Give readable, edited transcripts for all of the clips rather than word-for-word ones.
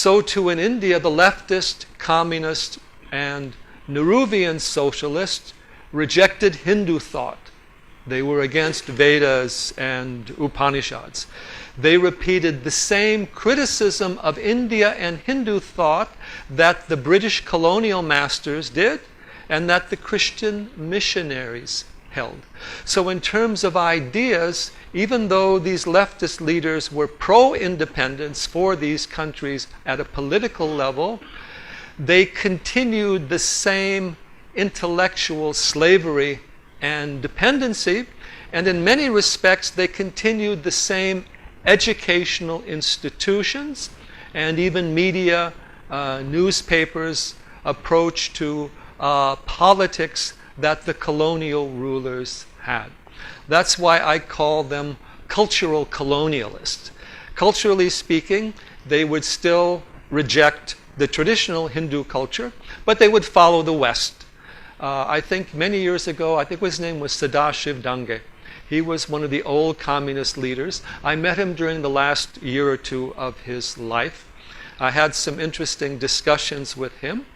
So too in India, the leftist, communist, and Nehruvian socialists rejected Hindu thought. They were against Vedas and Upanishads. They repeated the same criticism of India and Hindu thought that the British colonial masters did and that the Christian missionaries held. So in terms of ideas, even though these leftist leaders were pro-independence for these countries at a political level, they continued the same intellectual slavery and dependency, and in many respects they continued the same educational institutions and even media, newspapers approach to politics that the colonial rulers had. That's why I call them cultural colonialists. Culturally speaking, they would still reject the traditional Hindu culture, but they would follow the West. I think many years ago, I think his name was Sadashiv Dange. He was one of the old communist leaders. I met him during the last year or two of his life. I had some interesting discussions with him.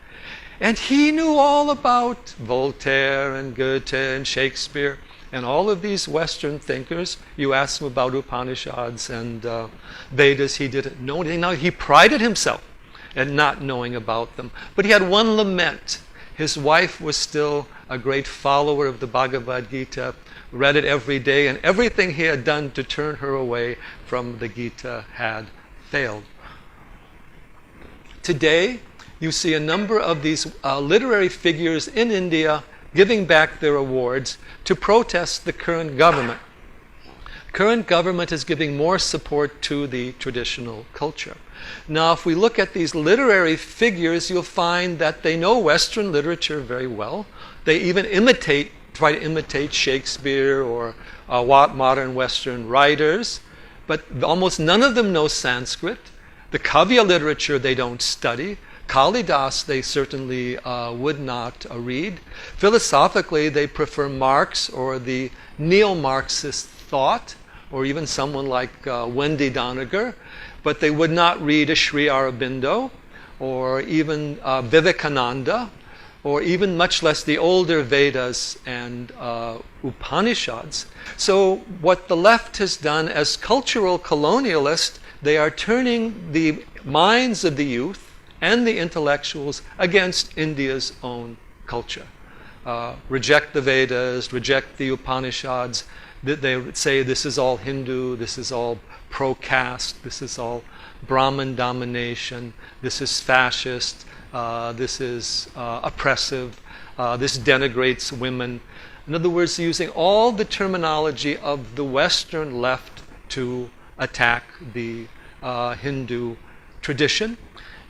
And he knew all about Voltaire and Goethe and Shakespeare and all of these Western thinkers. You asked him about Upanishads and Vedas, he didn't know anything. Now, he prided himself in not knowing about them. But he had one lament. His wife was still a great follower of the Bhagavad Gita, read it every day, and everything he had done to turn her away from the Gita had failed. Today, you see a number of these literary figures in India giving back their awards to protest the current government. Current government is giving more support to the traditional culture. Now, if we look at these literary figures, you'll find that they know Western literature very well. They even try to imitate Shakespeare or modern Western writers, but almost none of them know Sanskrit. The Kavya literature they don't study. Kalidas they certainly would not read. Philosophically, they prefer Marx or the neo-Marxist thought, or even someone like Wendy Doniger, but they would not read a Sri Aurobindo, or even Vivekananda, or even much less the older Vedas and Upanishads. So what the left has done as cultural colonialists, they are turning the minds of the youth and the intellectuals against India's own culture. Reject the Vedas, reject the Upanishads. They would say this is all Hindu, this is all pro-caste, this is all Brahmin domination, this is fascist, this is oppressive, this denigrates women. In other words, using all the terminology of the Western left to attack the Hindu tradition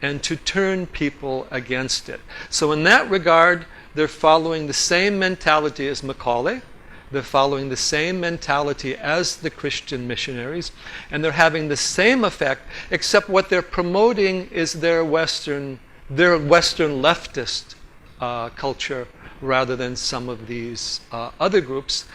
and to turn people against it. So in that regard, they're following the same mentality as Macaulay. They're following the same mentality as the Christian missionaries, and they're having the same effect, except what they're promoting is their Western leftist culture rather than some of these other groups.